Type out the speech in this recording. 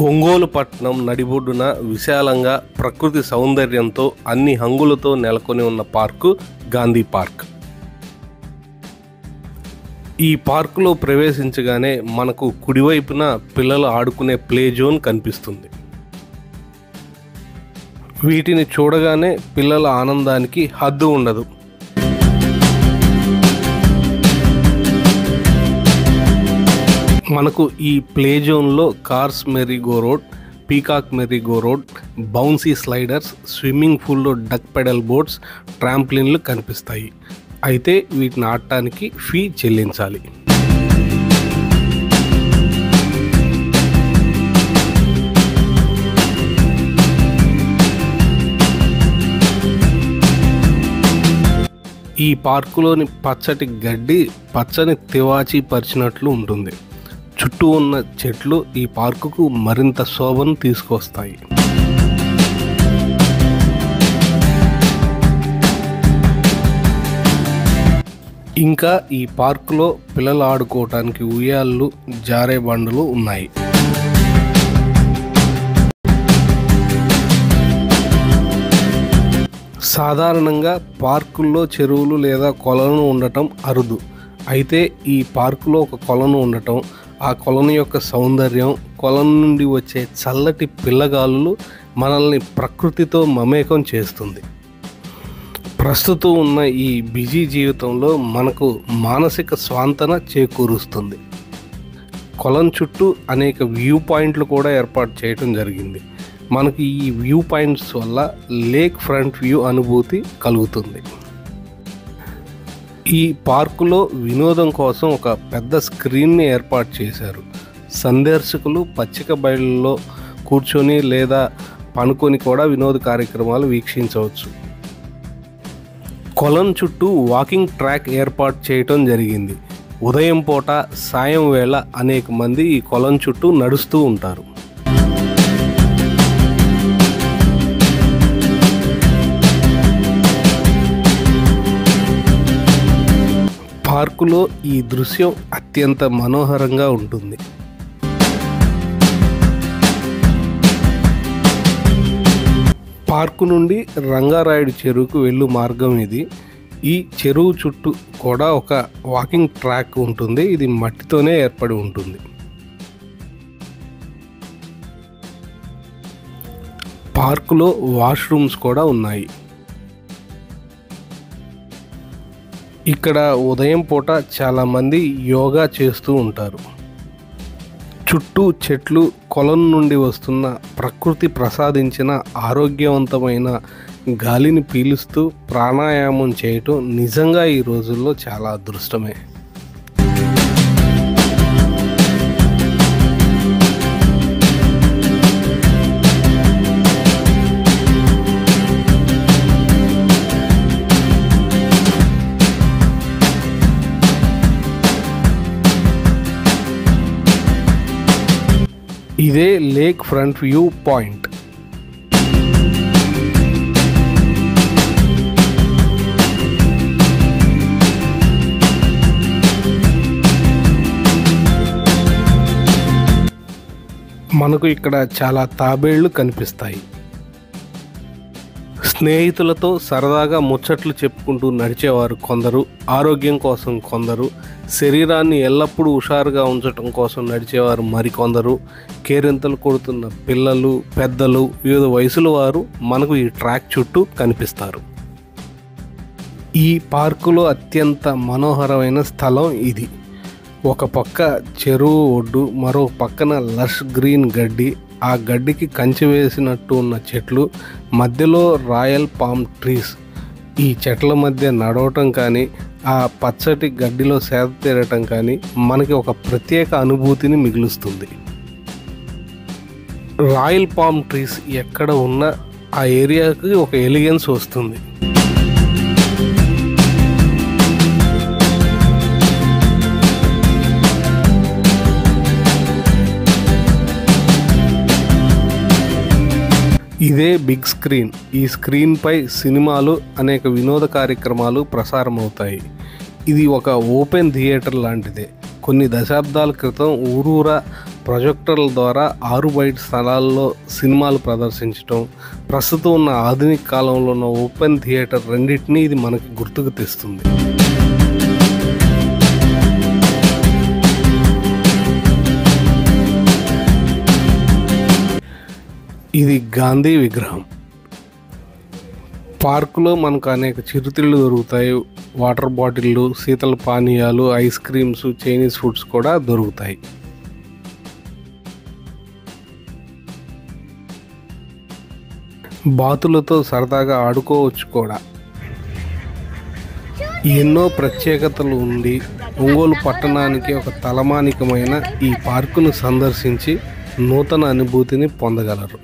ఒంగోలు పట్టణం నడిబొడ్డున విశాలంగా ప్రకృతి సౌందర్యంతో అన్ని హంగులతో నెలకొని ఉన్న పార్కు గాంధీ పార్క్. ఈ పార్కులో ప్రవేశించగానే మనకు కుడివైపున పిల్లలు ఆడుకునే ప్లే జోన్ కనిపిస్తుంది. వీటిని చూడగానే పిల్లల ఆనందానికి హద్దు ఉండదు. మనకు ఈ ప్లే జోన్లో cars merry go round, peacock merry go round, bouncy sliders, swimming పూల్లో డక్ పెడల్ బోట్స్, ట్రాంప్లిన్లు కనిపిస్తాయి. అయితే వీటిని ఆడటానికి ఫీ చెల్లించాలి. ఈ పార్కులోని పచ్చటి గడ్డి పచ్చని తివాచీ పరిచినట్లు ఉంటుంది. చుట్టూ ఉన్న చెట్లు ఈ పార్కుకు మరింత శోభను తీసుకొస్తాయి. ఇంకా ఈ పార్కులో పిల్లలు ఆడుకోవటానికి ఉయ్యాళ్ళు, జారే బండలు ఉన్నాయి. సాధారణంగా పార్కుల్లో చెరువులు లేదా కొలను ఉండటం అరుదు. అయితే ఈ పార్కులో ఒక కొలను ఉండటం, ఆ కొలను యొక్క సౌందర్యం, కొలను నుండి వచ్చే చల్లటి పిల్లగాలులు మనల్ని ప్రకృతితో మమేకం చేస్తుంది. ప్రస్తుతం ఉన్న ఈ బిజీ జీవితంలో మనకు మానసిక స్వాంతన చేకూరుస్తుంది. కొలను చుట్టూ అనేక వ్యూ పాయింట్లు కూడా ఏర్పాటు చేయడం జరిగింది. మనకు ఈ వ్యూ పాయింట్స్ వల్ల లేక్ ఫ్రంట్ వ్యూ అనుభూతి కలుగుతుంది. ఈ పార్కులో వినోదం కోసం ఒక పెద్ద స్క్రీన్ని ఏర్పాటు చేశారు. సందర్శకులు పచ్చిక బయళ్ళలో కూర్చొని లేదా పనుకొని కూడా వినోద కార్యక్రమాలు వీక్షించవచ్చు. కొలను చుట్టూ వాకింగ్ ట్రాక్ ఏర్పాటు చేయటం జరిగింది. ఉదయం పూట, సాయం వేళ అనేక మంది ఈ కొలను చుట్టూ నడుస్తూ ఉంటారు. పార్కులో ఈ దృశ్యం అత్యంత మనోహరంగా ఉంటుంది. పార్కు నుండి రంగారాయుడు చెరువుకు వెళ్ళు మార్గం ఇది. ఈ చెరువు చుట్టూ కూడా ఒక వాకింగ్ ట్రాక్ ఉంటుంది. ఇది మట్టితోనే ఏర్పడి ఉంటుంది. పార్కులో వాష్రూమ్స్ కూడా ఉన్నాయి. ఇక్కడ ఉదయం పూట చాలామంది యోగా చేస్తూ ఉంటారు. చుట్టూ చెట్లు, కొలను నుండి వస్తున్న ప్రకృతి ప్రసాదించిన ఆరోగ్యవంతమైన గాలిని పీలుస్తూ ప్రాణాయామం చేయటం నిజంగా ఈ రోజుల్లో చాలా అదృష్టమే. ఇదే లేక్ ఫ్రంట్ వ్యూ పాయింట్. మనకు ఇక్కడ చాలా తాబేళ్లు కనిపిస్తాయి. స్నేహితులతో సరదాగా ముచ్చట్లు చెప్పుకుంటూ నడిచేవారు కొందరు, ఆరోగ్యం కోసం కొందరు, శరీరాన్ని ఎల్లప్పుడూ హుషారుగా ఉంచటం కోసం నడిచేవారు మరికొందరు, కేరింతలు కొడుతున్న పిల్లలు, పెద్దలు, వివిధ వయసుల వారు మనకు ఈ ట్రాక్ చుట్టూ కనిపిస్తారు. ఈ పార్కులో అత్యంత మనోహరమైన స్థలం ఇది. ఒక పక్క చెరువు ఒడ్డు, మరో పక్కన లష్ గ్రీన్ గడ్డి, ఆ గడ్డికి కంచె వేసినట్టు ఉన్న చెట్లు, మధ్యలో రాయల్ పామ్ ట్రీస్. ఈ చెట్ల మధ్య నడవటం కానీ, ఆ పచ్చటి గడ్డిలో సేద తీరటం కానీ మనకి ఒక ప్రత్యేక అనుభూతిని మిగులుస్తుంది. రాయల్ పామ్ ట్రీస్ ఎక్కడ ఉన్నా ఆ ఏరియాకి ఒక ఎలిగెన్స్ వస్తుంది. ఇదే బిగ్ స్క్రీన్. ఈ స్క్రీన్పై సినిమాలు, అనేక వినోద కార్యక్రమాలు ప్రసారమవుతాయి. ఇది ఒక ఓపెన్ థియేటర్ లాంటిదే. కొన్ని దశాబ్దాల క్రితం ఊరూరా ప్రొజెక్టర్ల ద్వారా 6 బయట స్థలాల్లో సినిమాలు ప్రదర్శించడం, ప్రస్తుతం ఉన్న ఆధునిక కాలంలో ఉన్న ఓపెన్ థియేటర్ రెండింటినీ ఇది మనకి గుర్తుకు తెస్తుంది. ఇది గాంధీ విగ్రహం. పార్కులో మనకు అనేక చిరుతిళ్ళు దొరుకుతాయి. వాటర్ బాటిళ్ళు, శీతల పానీయాలు, ఐస్ క్రీమ్స్, చైనీస్ ఫుడ్స్ కూడా దొరుకుతాయి. బాతులతో సరదాగా ఆడుకోవచ్చు కూడా. ఎన్నో ప్రత్యేకతలు ఉండి ఒంగోలు పట్టణానికి ఒక తలమానికమైన ఈ పార్కును సందర్శించి నూతన అనుభూతిని పొందగలరు.